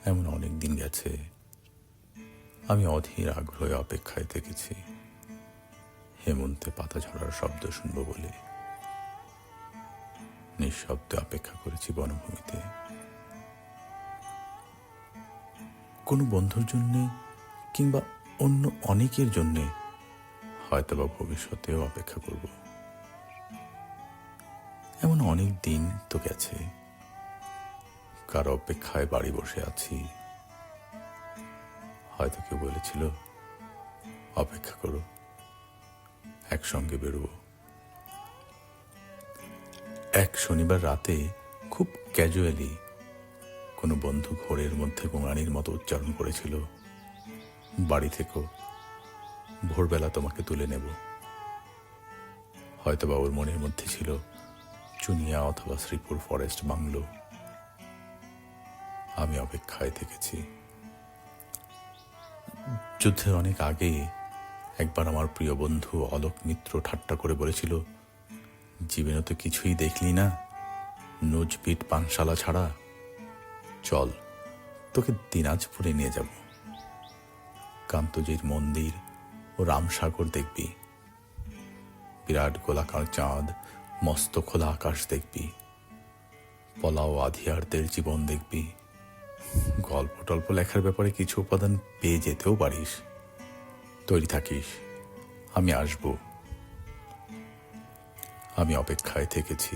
এমন অনেক দিন গেছে আমি অধীর আগ্রহে অপেক্ষায় থেকেছি হেমন্তে পাতা ঝরার শব্দ শুনব বলে। নিঃশব্দে অপেক্ষা করেছি বনভূমিতে, কোনো বন্ধুর জন্যে কিংবা অন্য অনেকের জন্যে, হয়তোবা ভবিষ্যতেও অপেক্ষা করব। এমন অনেক দিন তো গেছে, কার অপেক্ষায় বাড়ি বসে আছি। হয়তো কেউ বলেছিল অপেক্ষা করো, একসঙ্গে বেরোবো। এক শনিবার রাতে খুব ক্যাজুয়ালি কোনো বন্ধু ঘোরের মধ্যে গোঙানির মতো উচ্চারণ করেছিল, বাড়ি থেকো, ভোরবেলা তোমাকে তুলে নেব। হয়তোবা ওর মনের মধ্যে ছিল চুনিয়া অথবা শ্রীপুর ফরেস্ট বাংলো। আমি অপেক্ষায় থেকেছি। যুদ্ধের অনেক আগে একবার আমার প্রিয় বন্ধু অলোক মিত্র ঠাট্টা করে বলেছিল, জীবনে তো কিছুই দেখলি না, নুজপিট পানশালা ছাড়া, চল তোকে দিনাজপুরে নিয়ে যাব। কান্তজির মন্দির ও রামসাগর দেখবি, বিরাট গোলাকার চাঁদ, মস্ত খোলা আকাশ দেখবি, পলাও আধিয়ারদের জীবন দেখবি। গল্প টল্প লেখার ব্যাপারে কিছু উপাদান পেয়ে যেতেও পারিস। তৈরি থাকিস, আমি আসব। আমি অপেক্ষায় থেকেছি।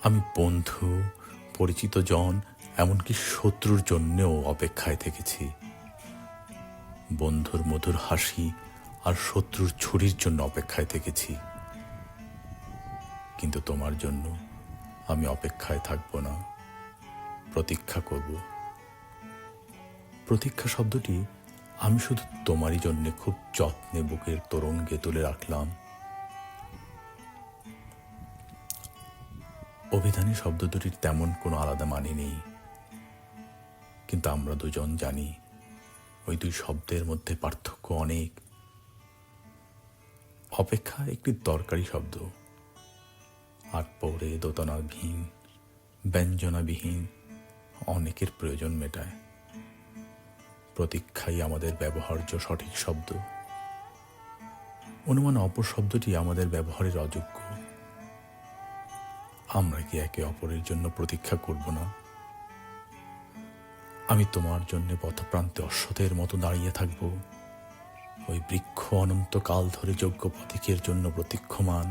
আমি বন্ধু, পরিচিত জন, এমনকি শত্রুর জন্যেও অপেক্ষায় থেকেছি। বন্ধুর মধুর হাসি আর শত্রুর ছুরির জন্য অপেক্ষায় থেকেছি। কিন্তু তোমার জন্য আমি অপেক্ষায় থাকব না, প্রতীক্ষা করব। প্রতীক্ষা শব্দটি আমি শুধু তোমারই জন্য খুব যত্নে বুকের তোরঙ্গে তুলে রাখলাম। অভিধানী শব্দ দুটির তেমন কোনো আলাদা মানে নেই, কিন্তু আমরা দুজন জানি ওই দুই শব্দের মধ্যে পার্থক্য অনেক। অপেক্ষা একটি দরকারি শব্দ, আর পরে দোতনাবিহীন, ব্যঞ্জনাবিহীন অনেকের প্রয়োজন মেটায়। প্রতীক্ষাই আমাদের ব্যবহার্য সঠিক শব্দ। অনুমান অপশব্দটি আমাদের ব্যবহারের অযোগ্য। আমরা কি একে অপরের জন্য প্রতীক্ষা করব না? আমি তোমার জন্য পথপ্রান্তে অশ্বথের মতো দাঁড়িয়ে থাকব, ওই বৃক্ষ অনন্তকাল ধরে যোগ্য পথিকের জন্য প্রতীক্ষমান।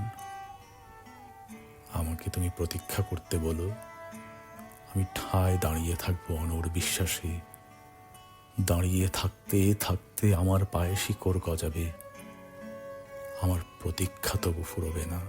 আমাকে তুমি প্রতীক্ষা করতে বলো, আমি ঠায় দাঁড়িয়ে থাকবো অনড় বিশ্বাসে। দাঁড়িয়ে থাকতে থাকতে আমার পায়ে শিকড় গজাবে, আমার প্রতীক্ষা তবু ফুরবে না।